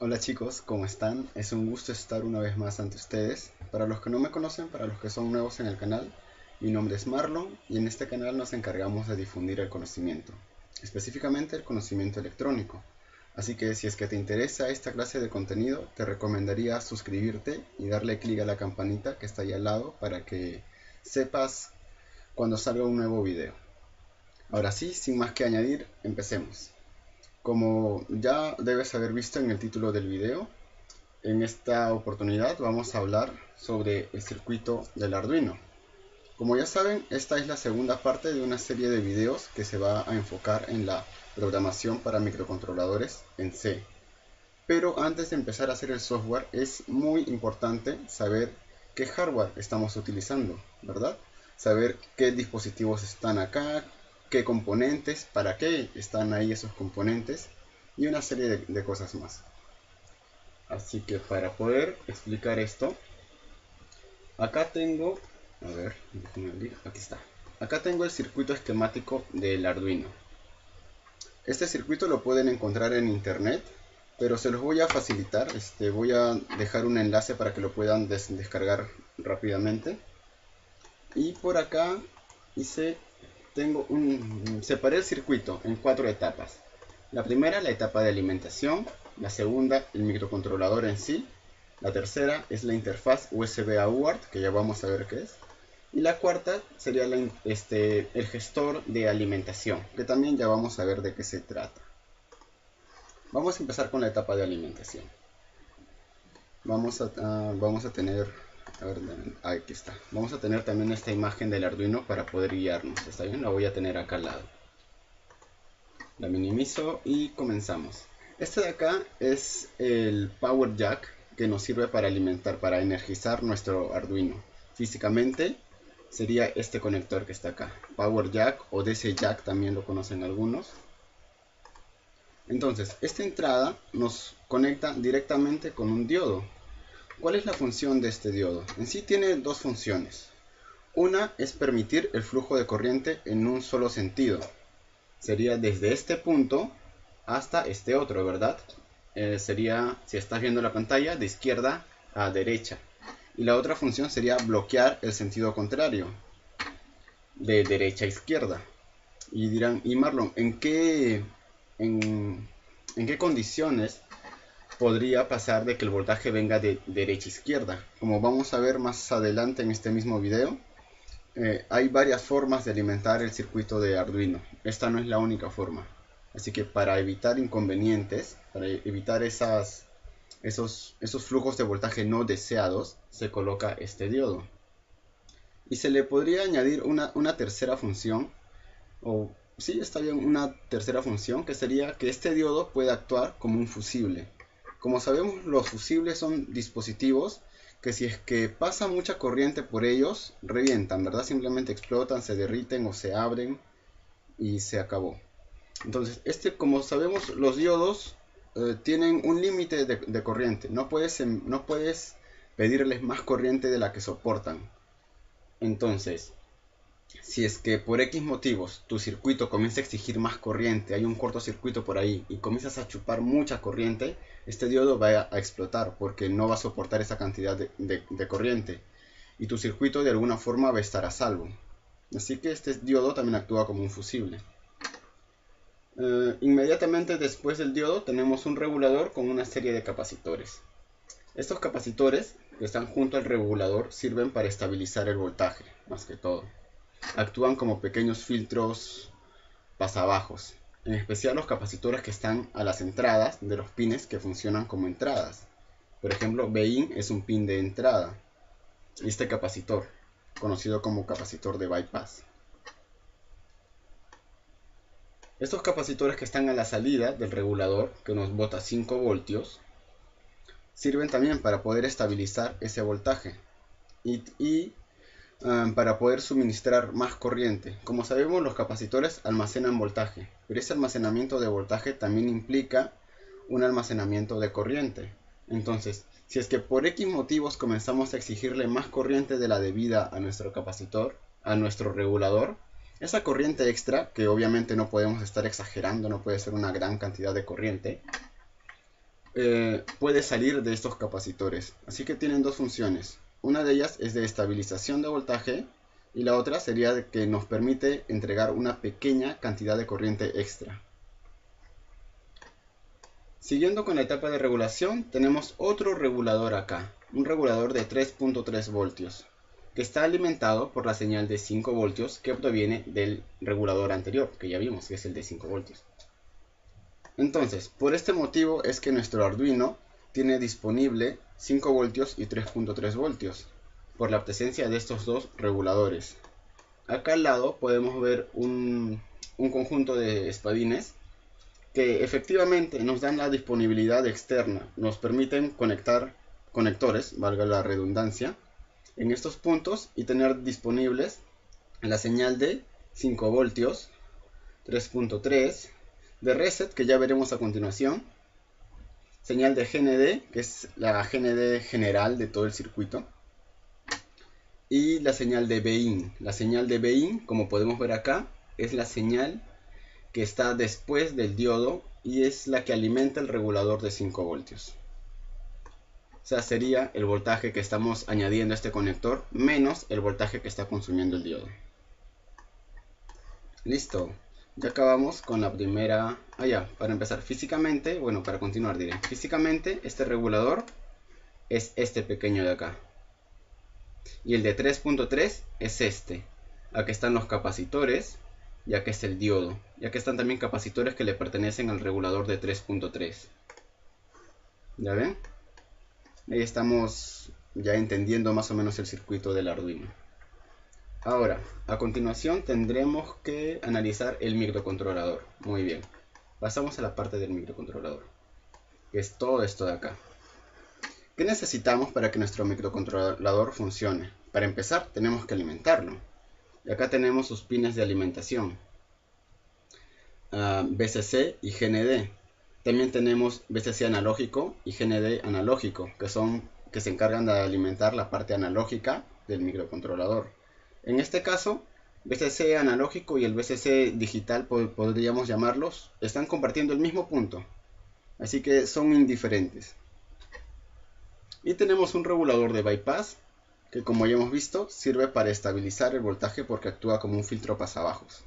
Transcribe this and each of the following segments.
Hola chicos, ¿cómo están? Es un gusto estar una vez más ante ustedes. Para los que no me conocen, para los que son nuevos en el canal, mi nombre es Marlon y en este canal nos encargamos de difundir el conocimiento, específicamente el conocimiento electrónico. Así que si es que te interesa esta clase de contenido, te recomendaría suscribirte y darle clic a la campanita que está ahí al lado para que sepas cuando salga un nuevo video. Ahora sí, sin más que añadir, empecemos. Como ya debes haber visto en el título del video, en esta oportunidad vamos a hablar sobre el circuito del Arduino. Como ya saben, esta es la segunda parte de una serie de videos que se va a enfocar en la programación para microcontroladores en C. Pero antes de empezar a hacer el software es muy importante saber qué hardware estamos utilizando, ¿verdad? Saber qué dispositivos están acá, qué componentes, para qué están ahí esos componentes y una serie de cosas más. Así que para poder explicar esto, acá tengo, a ver, aquí está. Acá tengo el circuito esquemático del Arduino. Este circuito lo pueden encontrar en internet, pero se los voy a facilitar. Voy a dejar un enlace para que lo puedan descargar rápidamente. Y por acá separé el circuito en 4 etapas. La primera, la etapa de alimentación. La segunda, el microcontrolador en sí. La tercera es la interfaz USB a UART, que ya vamos a ver qué es. Y la cuarta sería el gestor de alimentación, que también ya vamos a ver de qué se trata. Vamos a empezar con la etapa de alimentación. Vamos a tener, a ver, aquí está. Vamos a tener también esta imagen del Arduino para poder guiarnos. ¿Está bien? La voy a tener acá al lado. La minimizo y comenzamos. Este de acá es el Power Jack que nos sirve para alimentar, para energizar nuestro Arduino. Físicamente sería este conector que está acá. Power Jack o DC Jack también lo conocen algunos. Entonces, esta entrada nos conecta directamente con un diodo. ¿Cuál es la función de este diodo? En sí tiene dos funciones. Una es permitir el flujo de corriente en un solo sentido. Sería desde este punto hasta este otro, ¿verdad? Sería, si estás viendo la pantalla, de izquierda a derecha. Y la otra función sería bloquear el sentido contrario, de derecha a izquierda. Y dirán, y Marlon, ¿en qué condiciones podría pasar de que el voltaje venga de derecha a izquierda? Como vamos a ver más adelante en este mismo video, hay varias formas de alimentar el circuito de Arduino. Esta no es la única forma. Así que para evitar inconvenientes, para evitar esos flujos de voltaje no deseados, se coloca este diodo. Y se le podría añadir una tercera función, o sí, está bien, una tercera función, que sería que este diodo pueda actuar como un fusible. Como sabemos, los fusibles son dispositivos que si es que pasa mucha corriente por ellos, revientan, ¿verdad? Simplemente explotan, se derriten o se abren y se acabó. Entonces, como sabemos, los diodos tienen un límite de corriente. No puedes pedirles más corriente de la que soportan. Entonces, si es que por X motivos tu circuito comienza a exigir más corriente, hay un cortocircuito por ahí y comienzas a chupar mucha corriente, este diodo va a explotar porque no va a soportar esa cantidad de corriente y tu circuito de alguna forma va a estar a salvo. Así que este diodo también actúa como un fusible. Inmediatamente después del diodo tenemos un regulador con una serie de capacitores. Estos capacitores que están junto al regulador sirven para estabilizar el voltaje, más que todo. Actúan como pequeños filtros pasabajos, en especial los capacitores que están a las entradas de los pines que funcionan como entradas. Por ejemplo, BIN es un pin de entrada. Y este capacitor, conocido como capacitor de bypass. Estos capacitores que están a la salida del regulador, que nos bota 5 voltios, sirven también para poder estabilizar ese voltaje y para poder suministrar más corriente. Como sabemos, los capacitores almacenan voltaje, pero ese almacenamiento de voltaje también implica un almacenamiento de corriente. Entonces, si es que por X motivos comenzamos a exigirle más corriente de la debida a nuestro capacitor, a nuestro regulador, esa corriente extra, que obviamente no podemos estar exagerando, no puede ser una gran cantidad de corriente, puede salir de estos capacitores. Así que tienen dos funciones. Una de ellas es de estabilización de voltaje y la otra sería de que nos permite entregar una pequeña cantidad de corriente extra. Siguiendo con la etapa de regulación, tenemos otro regulador acá, un regulador de 3.3 voltios, que está alimentado por la señal de 5 voltios que proviene del regulador anterior, que ya vimos que es el de 5 voltios. Entonces, por este motivo es que nuestro Arduino tiene disponible 5 voltios y 3.3 voltios, por la presencia de estos dos reguladores. Acá al lado podemos ver un conjunto de espadines que efectivamente nos dan la disponibilidad externa, nos permiten conectar conectores, valga la redundancia, en estos puntos y tener disponibles la señal de 5 voltios, 3.3, de reset, que ya veremos a continuación, señal de GND, que es la GND general de todo el circuito, y la señal de BIN. La señal de BIN, como podemos ver acá, es la señal que está después del diodo y es la que alimenta el regulador de 5 voltios. O sea, sería el voltaje que estamos añadiendo a este conector menos el voltaje que está consumiendo el diodo. Listo. Ya acabamos con la primera. Para empezar físicamente, bueno, para continuar diré. Físicamente, este regulador es este pequeño de acá. Y el de 3.3 es este. Aquí están los capacitores, ya que es el diodo. Ya que están también capacitores que le pertenecen al regulador de 3.3. ¿Ya ven? Ahí estamos ya entendiendo más o menos el circuito del Arduino. Ahora, a continuación tendremos que analizar el microcontrolador. Muy bien. Pasamos a la parte del microcontrolador, que es todo esto de acá. ¿Qué necesitamos para que nuestro microcontrolador funcione? Para empezar, tenemos que alimentarlo. Y acá tenemos sus pines de alimentación. VCC y GND. También tenemos VCC analógico y GND analógico, que se encargan de alimentar la parte analógica del microcontrolador. En este caso, VCC analógico y el VCC digital, podríamos llamarlos, están compartiendo el mismo punto. Así que son indiferentes. Y tenemos un regulador de bypass, que como ya hemos visto, sirve para estabilizar el voltaje porque actúa como un filtro pasabajos.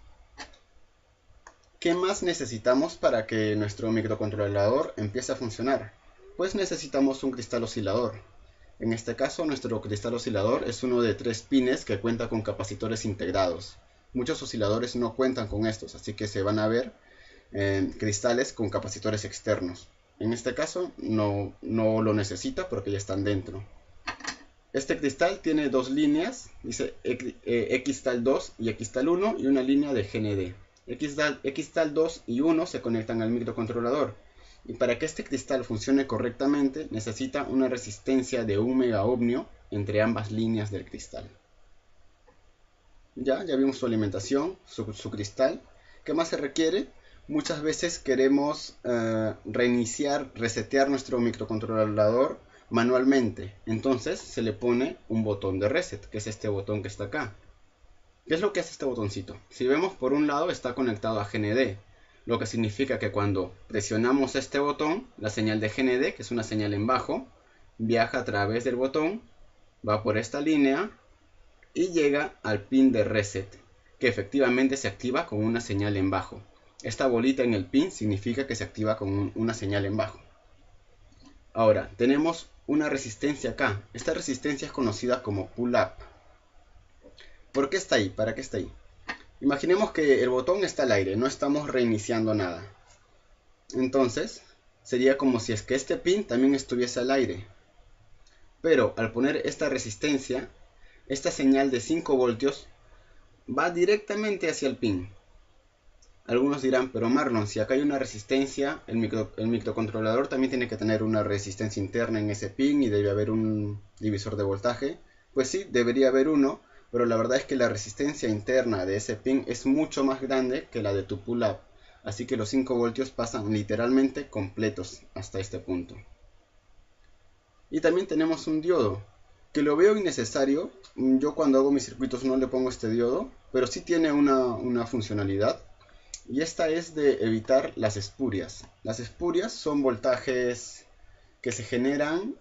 ¿Qué más necesitamos para que nuestro microcontrolador empiece a funcionar? Pues necesitamos un cristal oscilador. En este caso, nuestro cristal oscilador es uno de 3 pines que cuenta con capacitores integrados. Muchos osciladores no cuentan con estos, así que se van a ver cristales con capacitores externos. En este caso no lo necesita porque ya están dentro. Este cristal tiene dos líneas, dice Xtal 2 y Xtal 1 y una línea de GND. Xtal 2 y 1 se conectan al microcontrolador. Y para que este cristal funcione correctamente necesita una resistencia de 1 megaohmio entre ambas líneas del cristal. Ya vimos su alimentación, su cristal. ¿Qué más se requiere? Muchas veces queremos resetear nuestro microcontrolador manualmente. Entonces se le pone un botón de reset, que es este botón que está acá. ¿Qué es lo que hace este botoncito? Si vemos, por un lado está conectado a GND, lo que significa que cuando presionamos este botón, la señal de GND, que es una señal en bajo, viaja a través del botón, va por esta línea y llega al pin de reset, que efectivamente se activa con una señal en bajo. Esta bolita en el pin significa que se activa con una señal en bajo. Ahora, tenemos una resistencia acá. Esta resistencia es conocida como pull-up. ¿Por qué está ahí? ¿Para qué está ahí? Imaginemos que el botón está al aire, no estamos reiniciando nada. Entonces, sería como si es que este pin también estuviese al aire. Pero al poner esta resistencia, esta señal de 5 voltios va directamente hacia el pin. Algunos dirán, pero Marlon, si acá hay una resistencia, el microcontrolador también tiene que tener una resistencia interna en ese pin y debe haber un divisor de voltaje. Pues sí, debería haber uno, pero la verdad es que la resistencia interna de ese pin es mucho más grande que la de tu pull-up. Así que los 5 voltios pasan literalmente completos hasta este punto. Y también tenemos un diodo, que lo veo innecesario. Yo cuando hago mis circuitos no le pongo este diodo, pero sí tiene una funcionalidad. Y esta es de evitar las espurias. Las espurias son voltajes que se generan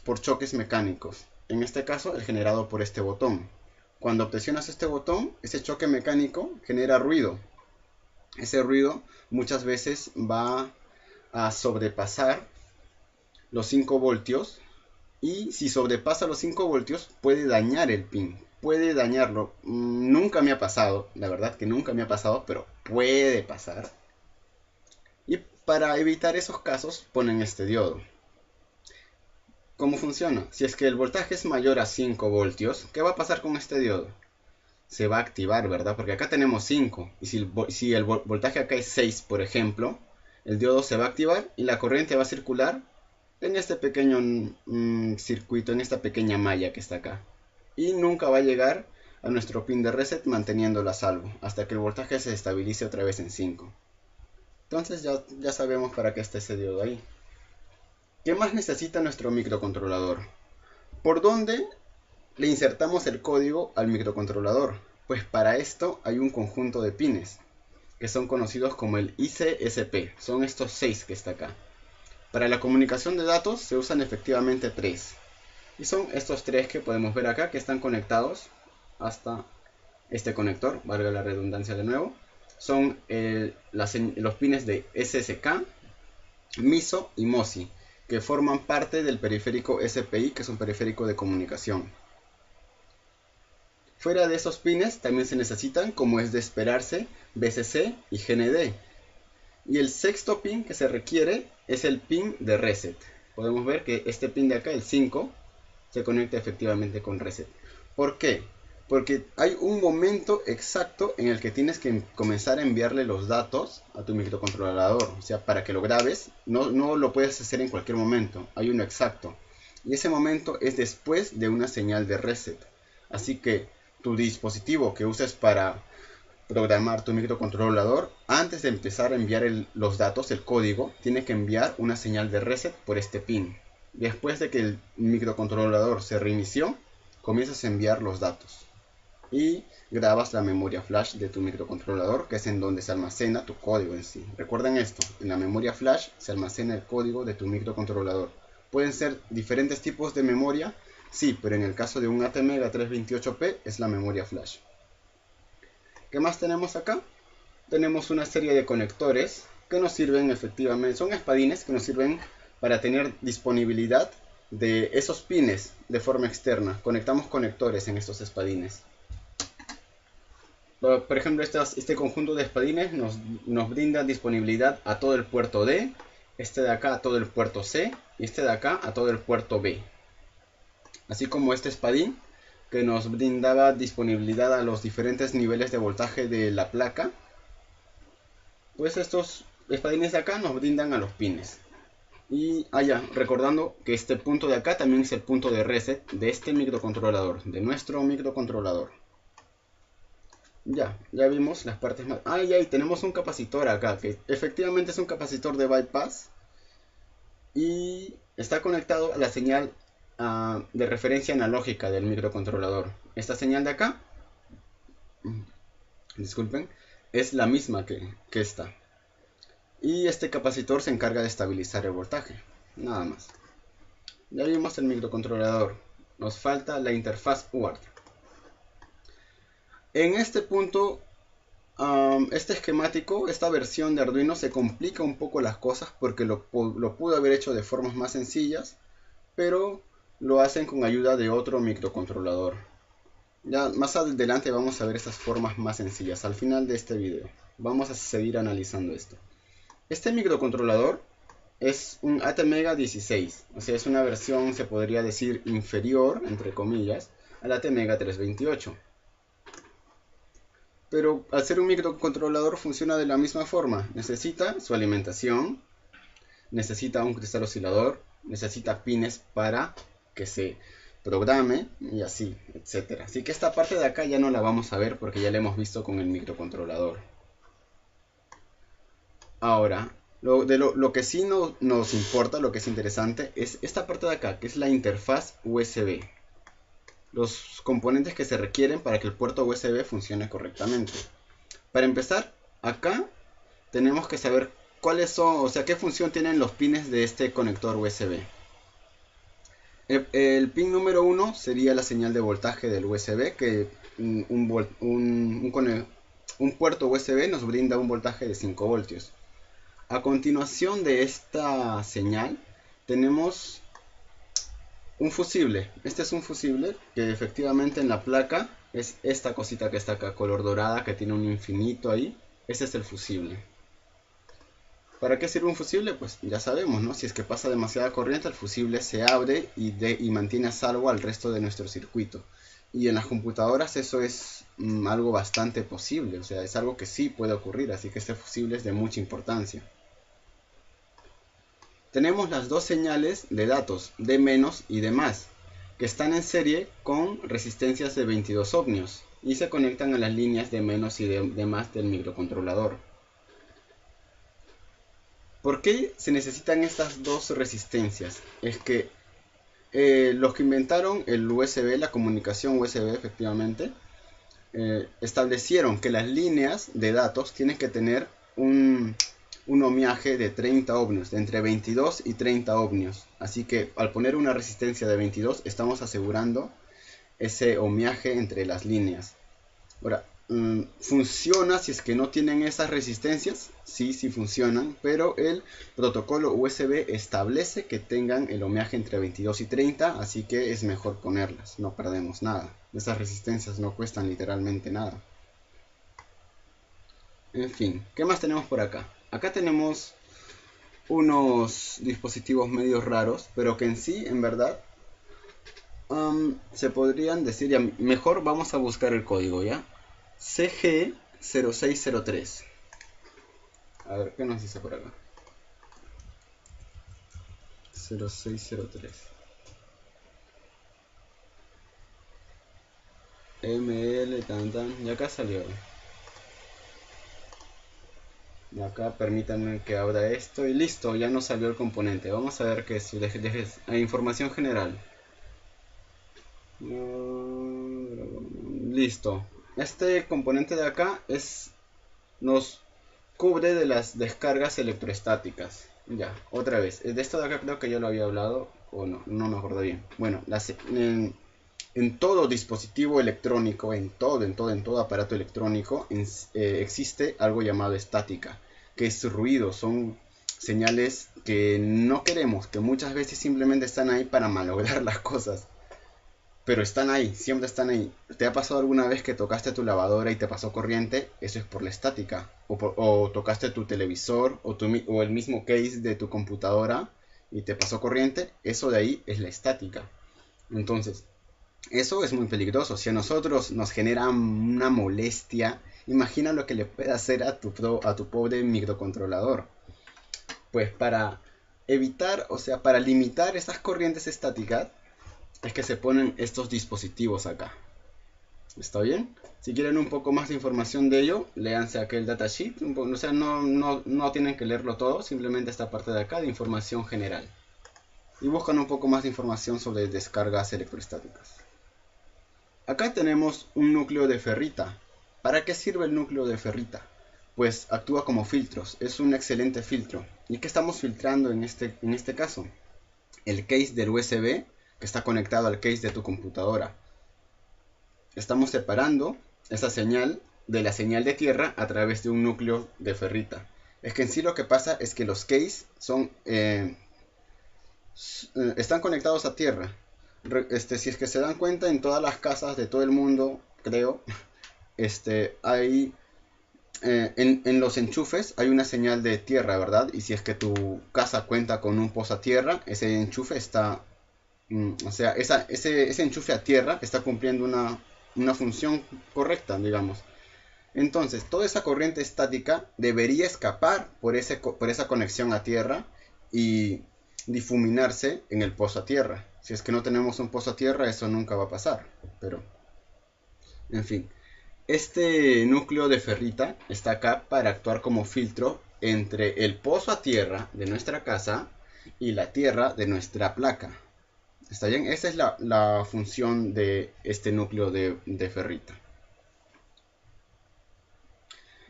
por choques mecánicos. En este caso, el generado por este botón. Cuando presionas este botón, ese choque mecánico genera ruido. Ese ruido muchas veces va a sobrepasar los 5 voltios. Y si sobrepasa los 5 voltios, puede dañar el pin. Puede dañarlo. Nunca me ha pasado. La verdad que nunca me ha pasado, pero puede pasar. Y para evitar esos casos, ponen este diodo. ¿Cómo funciona? Si es que el voltaje es mayor a 5 voltios, ¿qué va a pasar con este diodo? Se va a activar, ¿verdad? Porque acá tenemos 5. Y si el voltaje acá es 6, por ejemplo, el diodo se va a activar y la corriente va a circular en este pequeño circuito, en esta pequeña malla que está acá. Y nunca va a llegar a nuestro pin de reset manteniéndolo a salvo, hasta que el voltaje se estabilice otra vez en 5. Entonces ya sabemos para qué está ese diodo ahí. ¿Qué más necesita nuestro microcontrolador? ¿Por dónde le insertamos el código al microcontrolador? Pues para esto hay un conjunto de pines, que son conocidos como el ICSP. Son estos 6 que está acá. Para la comunicación de datos se usan efectivamente 3. Y son estos 3 que podemos ver acá, que están conectados hasta este conector, valga la redundancia de nuevo. Son los pines de SSK, MISO y MOSI, que forman parte del periférico SPI, que es un periférico de comunicación. Fuera de esos pines también se necesitan, como es de esperarse, VCC y GND. Y el sexto pin que se requiere es el pin de reset. Podemos ver que este pin de acá, el 5, se conecta efectivamente con reset. ¿Por qué? Porque hay un momento exacto en el que tienes que comenzar a enviarle los datos a tu microcontrolador. O sea, para que lo grabes, no lo puedes hacer en cualquier momento. Hay uno exacto. Y ese momento es después de una señal de reset. Así que tu dispositivo que uses para programar tu microcontrolador, antes de empezar a enviar los datos, el código, tiene que enviar una señal de reset por este pin. Después de que el microcontrolador se reinició, comienzas a enviar los datos y grabas la memoria flash de tu microcontrolador, que es en donde se almacena tu código en sí. Recuerden esto, en la memoria flash se almacena el código de tu microcontrolador. Pueden ser diferentes tipos de memoria, sí, pero en el caso de un ATmega 328P es la memoria flash. ¿Qué más tenemos acá? Tenemos una serie de conectores que nos sirven efectivamente, son espadines que nos sirven para tener disponibilidad de esos pines de forma externa. Conectamos conectores en estos espadines. Por ejemplo, este conjunto de espadines nos brinda disponibilidad a todo el puerto D, este de acá a todo el puerto C y este de acá a todo el puerto B. Así como este espadín que nos brindaba disponibilidad a los diferentes niveles de voltaje de la placa, pues estos espadines de acá nos brindan a los pines. Y recordando que este punto de acá también es el punto de reset de este microcontrolador, de nuestro microcontrolador. Ya vimos las partes más. Y tenemos un capacitor acá, que efectivamente es un capacitor de bypass. Y está conectado a la señal de referencia analógica del microcontrolador. Esta señal de acá, disculpen, es la misma que esta. Y este capacitor se encarga de estabilizar el voltaje. Nada más. Ya vimos el microcontrolador. Nos falta la interfaz UART. En este punto, este esquemático, esta versión de Arduino se complica un poco las cosas porque lo pudo haber hecho de formas más sencillas, pero lo hacen con ayuda de otro microcontrolador. Ya más adelante vamos a ver estas formas más sencillas al final de este video. Vamos a seguir analizando esto. Este microcontrolador es un ATmega 16, o sea, es una versión, se podría decir, inferior, entre comillas, al ATmega 328. Pero al ser un microcontrolador funciona de la misma forma. Necesita su alimentación, necesita un cristal oscilador, necesita pines para que se programe y así, etcétera. Así que esta parte de acá ya no la vamos a ver porque ya la hemos visto con el microcontrolador. Ahora, lo que sí nos importa, lo que es interesante, es esta parte de acá, que es la interfaz USB. Los componentes que se requieren para que el puerto USB funcione correctamente. Para empezar, acá tenemos que saber cuáles son, o sea, qué función tienen los pines de este conector USB. El pin número 1 sería la señal de voltaje del USB, que un puerto USB nos brinda un voltaje de 5 voltios. A continuación de esta señal tenemos un fusible. Este es un fusible que efectivamente en la placa es esta cosita que está acá, color dorada, que tiene un infinito ahí. Ese es el fusible. ¿Para qué sirve un fusible? Pues ya sabemos, ¿no? Si es que pasa demasiada corriente, el fusible se abre y mantiene a salvo al resto de nuestro circuito. Y en las computadoras eso es algo bastante posible, o sea, es algo que sí puede ocurrir, así que este fusible es de mucha importancia. Tenemos las dos señales de datos, de menos y de más, que están en serie con resistencias de 22 ohmios y se conectan a las líneas de menos y de más del microcontrolador. ¿Por qué se necesitan estas dos resistencias? Es que los que inventaron el USB, la comunicación USB efectivamente, establecieron que las líneas de datos tienen que tener un ohmiaje de 30 ohmios, de entre 22 y 30 ohmios. Así que al poner una resistencia de 22 estamos asegurando ese ohmiaje entre las líneas. Ahora, ¿funciona si es que no tienen esas resistencias? Sí, sí funcionan, pero el protocolo USB establece que tengan el ohmiaje entre 22 y 30, así que es mejor ponerlas, no perdemos nada. Esas resistencias no cuestan literalmente nada. En fin, ¿qué más tenemos por acá? Acá tenemos unos dispositivos medio raros, pero que en sí, en verdad, se podrían decir, ya, mejor vamos a buscar el código, ¿ya? CG0603. A ver, ¿qué nos dice por acá? 0603. ML, tan, y acá salió. Y acá permítanme que abra esto y listo, ya nos salió el componente. Vamos a ver qué es. Información general. Listo. Este componente de acá nos cubre de las descargas electroestáticas. Ya, otra vez. De esto de acá creo que ya lo había hablado o no me acuerdo bien. Bueno, en todo dispositivo electrónico, en todo aparato electrónico existe algo llamado estática, que es ruido, son señales que no queremos, que muchas veces simplemente están ahí para malograr las cosas. Pero están ahí, siempre están ahí. ¿Te ha pasado alguna vez que tocaste tu lavadora y te pasó corriente? Eso es por la estática. O tocaste tu televisor o el mismo case de tu computadora y te pasó corriente. Eso de ahí es la estática. Entonces, eso es muy peligroso. Si a nosotros nos genera una molestia, imagina lo que le puede hacer a tu pobre microcontrolador. Pues para evitar, o sea, para limitar esas corrientes estáticas, es que se ponen estos dispositivos acá. ¿Está bien? Si quieren un poco más de información de ello, léanse aquel datasheet. O sea, no tienen que leerlo todo, simplemente esta parte de acá de información general. Y buscan un poco más de información sobre descargas electroestáticas. Acá tenemos un núcleo de ferrita. ¿Para qué sirve el núcleo de ferrita? Pues actúa como filtros, es un excelente filtro. ¿Y qué estamos filtrando en este caso? El case del USB que está conectado al case de tu computadora. Estamos separando esa señal de la señal de tierra a través de un núcleo de ferrita. Es que en sí lo que pasa es que los case están conectados a tierra. Si es que se dan cuenta, en todas las casas de todo el mundo, creo, hay en los enchufes hay una señal de tierra, ¿verdad? Y si es que tu casa cuenta con un posatierra, ese enchufe está o sea, ese enchufe a tierra está cumpliendo una función correcta, digamos. Entonces, toda esa corriente estática debería escapar por esa conexión a tierra y difuminarse en el pozo a tierra. Si es que no tenemos un pozo a tierra, eso nunca va a pasar. Pero, en fin, este núcleo de ferrita está acá para actuar como filtro entre el pozo a tierra de nuestra casa y la tierra de nuestra placa. ¿Está bien? Esa es la función de este núcleo de ferrita.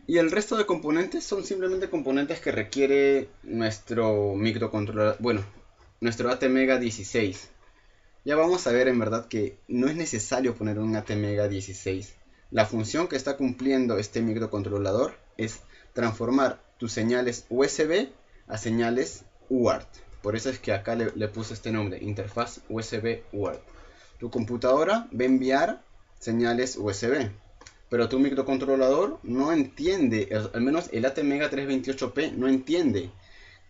Y el resto de componentes son simplemente componentes que requiere nuestro microcontrolador, bueno, nuestro ATmega 16. Ya vamos a ver en verdad que no es necesario poner un ATmega16. La función que está cumpliendo este microcontrolador es transformar tus señales USB a señales UART. Por eso es que acá le puse este nombre, interfaz USB UART. Tu computadora va a enviar señales USB, pero tu microcontrolador no entiende, al menos el ATmega328P no entiende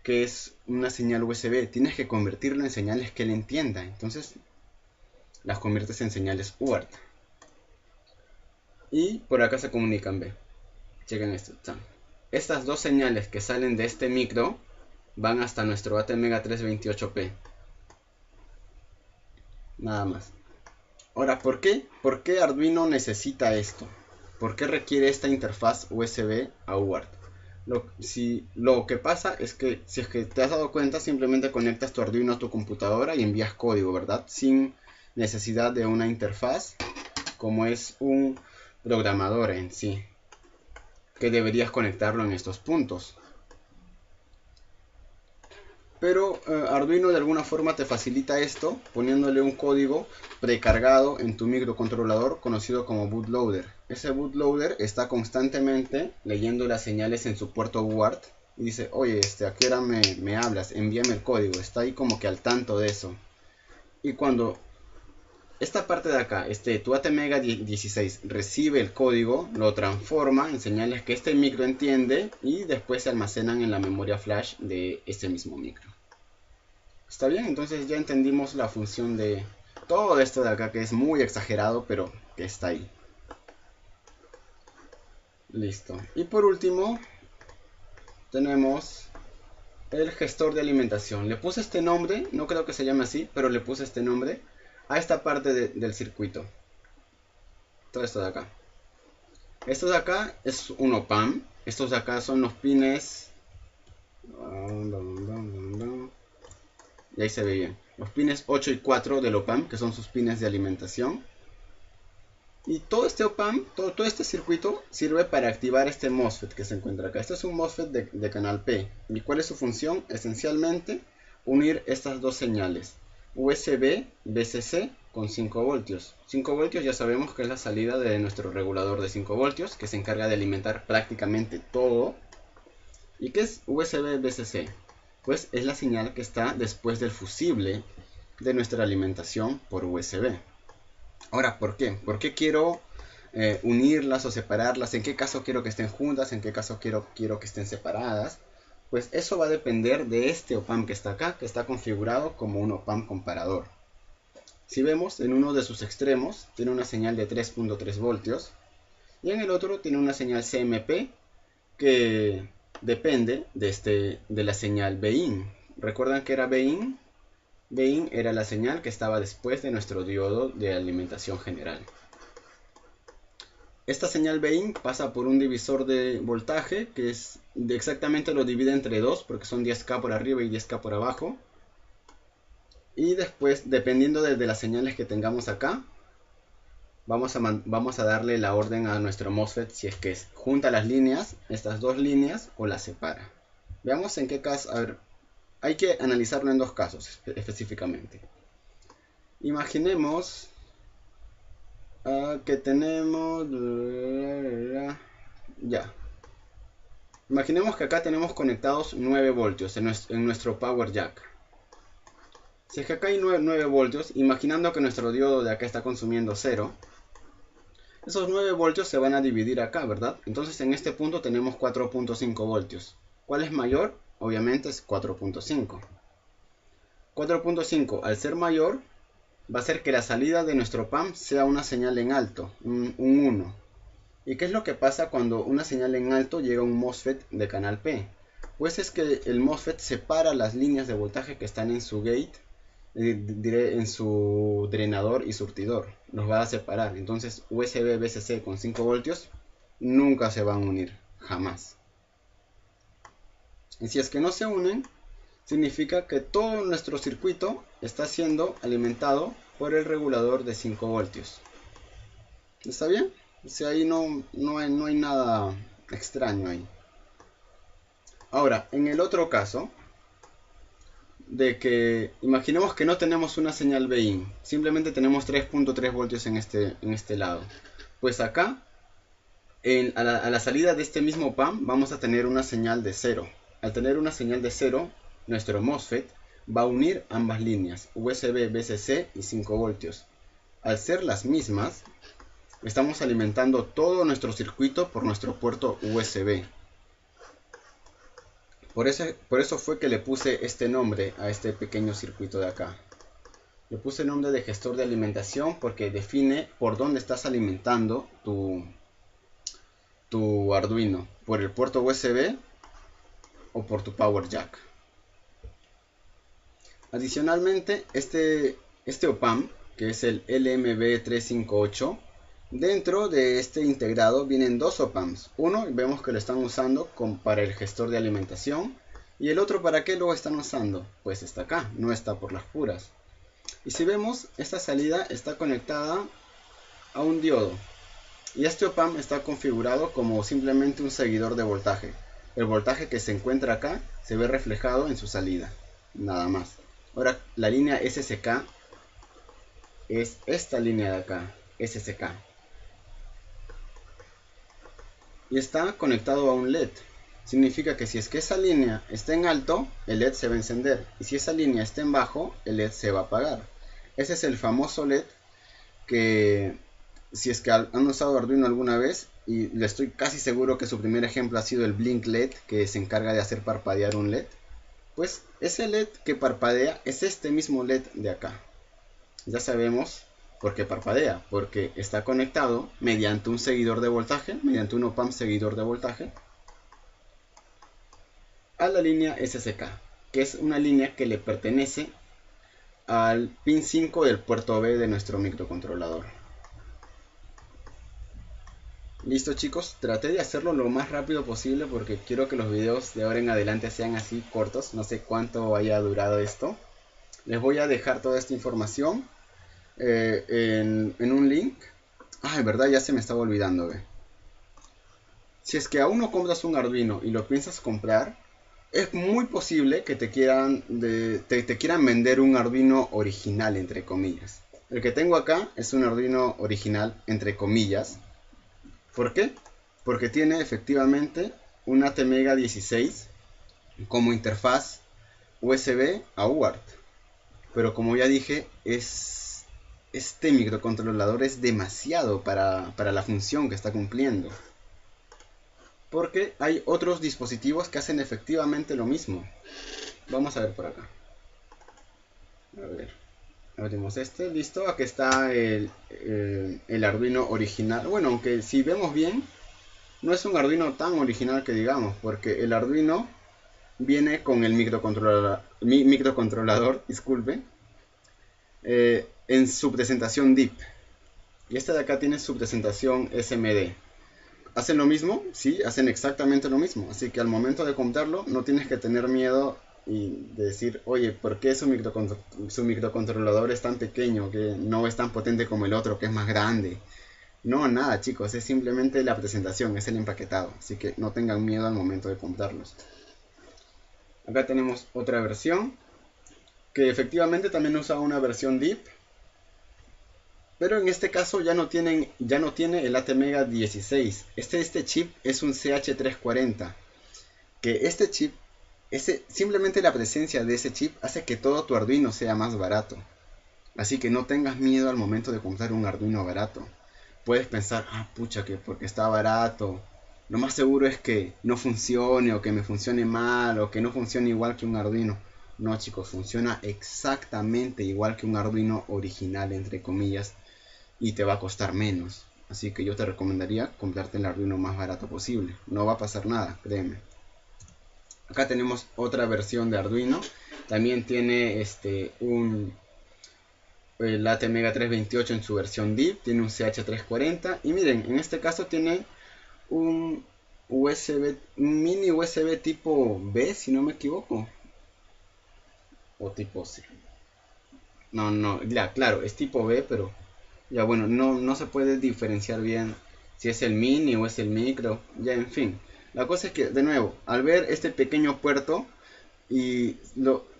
que es una señal USB. Tienes que convertirlo en señales que él entienda. Entonces las conviertes en señales UART. Y por acá se comunican, ve. Chequen esto. Estas dos señales que salen de este micro van hasta nuestro ATmega328P. Nada más. Ahora, ¿por qué? ¿Por qué Arduino necesita esto? ¿Por qué requiere esta interfaz USB a UART? Lo que pasa es que, si es que te has dado cuenta, simplemente conectas tu Arduino a tu computadora y envías código, ¿verdad? Sin necesidad de una interfaz como es un programador en sí, que deberías conectarlo en estos puntos. Pero Arduino de alguna forma te facilita esto poniéndole un código precargado en tu microcontrolador conocido como bootloader. Ese bootloader está constantemente leyendo las señales en su puerto UART y dice, oye, ¿a qué hora me hablas? Envíame el código. Está ahí como que al tanto de eso. Y cuando esta parte de acá, tu ATmega16 recibe el código, lo transforma en señales que este micro entiende y después se almacenan en la memoria flash de este mismo micro. ¿Está bien? Entonces ya entendimos la función de todo esto de acá, que es muy exagerado, pero que está ahí. Listo. Y por último, tenemos el gestor de alimentación. Le puse este nombre, no creo que se llame así, pero le puse este nombre a esta parte del circuito. Todo esto de acá. Esto de acá es un OPAM. Estos de acá son los pines. Y ahí se ve bien. Los pines 8 y 4 del OPAM, que son sus pines de alimentación. Y todo este OPAM, todo este circuito sirve para activar este MOSFET que se encuentra acá. Este es un MOSFET de canal P. ¿Y cuál es su función? Esencialmente unir estas dos señales. USB VCC con 5 voltios. 5 voltios ya sabemos que es la salida de nuestro regulador de 5 voltios, que se encarga de alimentar prácticamente todo. ¿Y qué es USB VCC? Pues es la señal que está después del fusible de nuestra alimentación por USB. Ahora, ¿por qué? ¿Por qué quiero unirlas o separarlas? ¿En qué caso quiero que estén juntas? ¿En qué caso quiero que estén separadas? Pues eso va a depender de este OPAM que está acá, que está configurado como un OPAM comparador. Si vemos, en uno de sus extremos tiene una señal de 3.3 voltios y en el otro tiene una señal CMP que depende de la señal BIN. ¿Recuerdan que era BIN? BIN era la señal que estaba después de nuestro diodo de alimentación general. Esta señal BIN pasa por un divisor de voltaje que exactamente lo divide entre dos porque son 10K por arriba y 10K por abajo. Y después, dependiendo de las señales que tengamos acá, vamos a darle la orden a nuestro MOSFET si es que junta las líneas, estas dos líneas, o las separa. Veamos en qué caso. A ver, hay que analizarlo en dos casos específicamente. Imaginemos que tenemos... Ya. Imaginemos que acá tenemos conectados 9 voltios en nuestro power jack. Si es que acá hay 9 voltios, imaginando que nuestro diodo de acá está consumiendo 0, esos 9 voltios se van a dividir acá, ¿verdad? Entonces en este punto tenemos 4.5 voltios. ¿Cuál es mayor? Obviamente es 4.5. 4.5 al ser mayor va a hacer que la salida de nuestro PAM sea una señal en alto, un 1. ¿Y qué es lo que pasa cuando una señal en alto llega a un MOSFET de canal P? Pues es que el MOSFET separa las líneas de voltaje que están en su gate, en su drenador y surtidor. Los va a separar. Entonces USB VCC con 5 voltios nunca se van a unir, jamás. Y si es que no se unen, significa que todo nuestro circuito está siendo alimentado por el regulador de 5 voltios. ¿Está bien? O sea, ahí no hay nada extraño ahí. Ahora, en el otro caso, de que imaginemos que no tenemos una señal BIN, simplemente tenemos 3.3 voltios en este lado. Pues acá, a la salida de este mismo PAM, vamos a tener una señal de 0. Al tener una señal de 0, nuestro MOSFET va a unir ambas líneas, USB, VCC y 5 voltios. Al ser las mismas, estamos alimentando todo nuestro circuito por nuestro puerto USB. Por eso fue que le puse este nombre a este pequeño circuito de acá. Le puse el nombre de gestor de alimentación porque define por dónde estás alimentando tu Arduino. Por el puerto USB o por tu Power Jack. Adicionalmente, este OPAMP, que es el LMB358, dentro de este integrado vienen dos OPAMPs. Uno vemos que lo están usando para el gestor de alimentación. Y el otro, ¿para qué lo están usando? Pues está acá, no está por las puras. Y si vemos, esta salida está conectada a un diodo. Y este OPAMP está configurado como simplemente un seguidor de voltaje. El voltaje que se encuentra acá se ve reflejado en su salida. Nada más. Ahora, la línea SSK es esta línea de acá, SSK. Y está conectado a un LED. Significa que si es que esa línea está en alto, el LED se va a encender. Y si esa línea está en bajo, el LED se va a apagar. Ese es el famoso LED que, si es que han usado Arduino alguna vez, y le estoy casi seguro que su primer ejemplo ha sido el Blink LED, que se encarga de hacer parpadear un LED. Pues ese LED que parpadea es este mismo LED de acá. Ya sabemos por qué parpadea, porque está conectado mediante un seguidor de voltaje, mediante un OPAMP seguidor de voltaje, a la línea SSK, que es una línea que le pertenece al pin 5 del puerto B de nuestro microcontrolador. Listo chicos, traté de hacerlo lo más rápido posible porque quiero que los videos de ahora en adelante sean así cortos. No sé cuánto haya durado esto. Les voy a dejar toda esta información en un link. En verdad ya se me estaba olvidando. Si es que aún no compras un Arduino y lo piensas comprar, es muy posible que te quieran vender un Arduino original, entre comillas. El que tengo acá es un Arduino original, entre comillas. ¿Por qué? Porque tiene efectivamente un ATmega 16 como interfaz USB a UART. Pero como ya dije, este microcontrolador es demasiado para la función que está cumpliendo. Porque hay otros dispositivos que hacen efectivamente lo mismo. Vamos a ver por acá. A ver. Abrimos este. Listo. Aquí está el Arduino original. Bueno, aunque si vemos bien, no es un Arduino tan original que digamos. Porque el Arduino viene con el microcontrolador, disculpe, en su presentación DIP. Y este de acá tiene su presentación SMD. ¿Hacen lo mismo? Sí, hacen exactamente lo mismo. Así que al momento de comprarlo no tienes que tener miedo y de decir, oye, ¿por qué su microcontrolador es tan pequeño, que no es tan potente como el otro, que es más grande? No, nada chicos, es simplemente la presentación, es el empaquetado. Así que no tengan miedo al momento de comprarlos. Acá tenemos otra versión, que efectivamente también usa una versión DIP. Pero en este caso ya no tiene el ATmega 16. Este chip es un CH340. Que este chip, simplemente la presencia de ese chip hace que todo tu Arduino sea más barato. Así que no tengas miedo al momento de comprar un Arduino barato. Puedes pensar, pucha, que porque está barato, lo más seguro es que no funcione, o que me funcione mal, o que no funcione igual que un Arduino. No chicos, funciona exactamente igual que un Arduino original, entre comillas. Y te va a costar menos. Así que yo te recomendaría comprarte el Arduino más barato posible. No va a pasar nada, créeme. Acá tenemos otra versión de Arduino. También tiene el ATmega 328 en su versión DIP. Tiene un CH340. Y miren, en este caso tiene un mini USB tipo B, si no me equivoco. O tipo C. No, ya, claro, es tipo B, pero ya bueno, no se puede diferenciar bien si es el mini o es el micro. Ya, en fin. La cosa es que, de nuevo, al ver este pequeño puerto, Y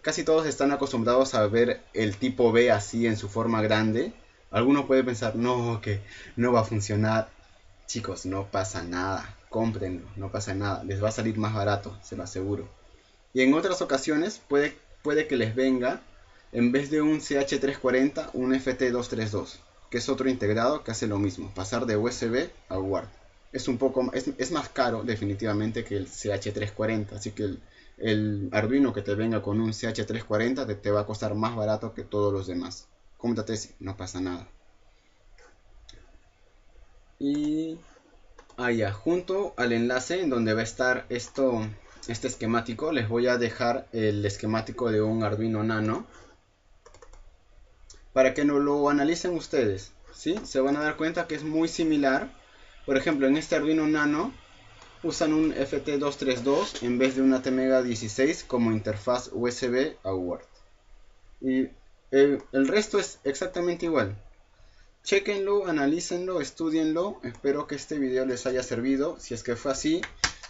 casi todos están acostumbrados a ver el tipo B así en su forma grande. Algunos pueden pensar, no, que no va a funcionar. Chicos, no pasa nada, cómprenlo, no pasa nada, les va a salir más barato, se lo aseguro. Y en otras ocasiones puede que les venga, en vez de un CH340, un FT232, que es otro integrado que hace lo mismo, pasar de USB a UART. Es más caro definitivamente que el CH340, así que el Arduino que te venga con un CH340 te va a costar más barato que todos los demás. Cómprate ese, no pasa nada. Y allá, junto al enlace en donde va a estar este esquemático, les voy a dejar el esquemático de un Arduino Nano para que no lo analicen ustedes, ¿sí? Se van a dar cuenta que es muy similar. Por ejemplo, en este Arduino Nano usan un FT232 en vez de una Atmega 16 como interfaz USB a UART. Y el resto es exactamente igual. Chequenlo, analícenlo, estudienlo. Espero que este video les haya servido. Si es que fue así,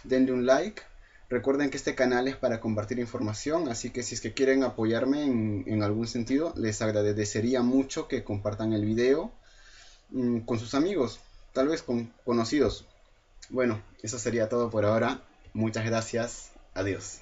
denle un like. Recuerden que este canal es para compartir información, así que si es que quieren apoyarme en algún sentido, les agradecería mucho que compartan el video con sus amigos, tal vez con conocidos. Bueno, eso sería todo por ahora. Muchas gracias. Adiós.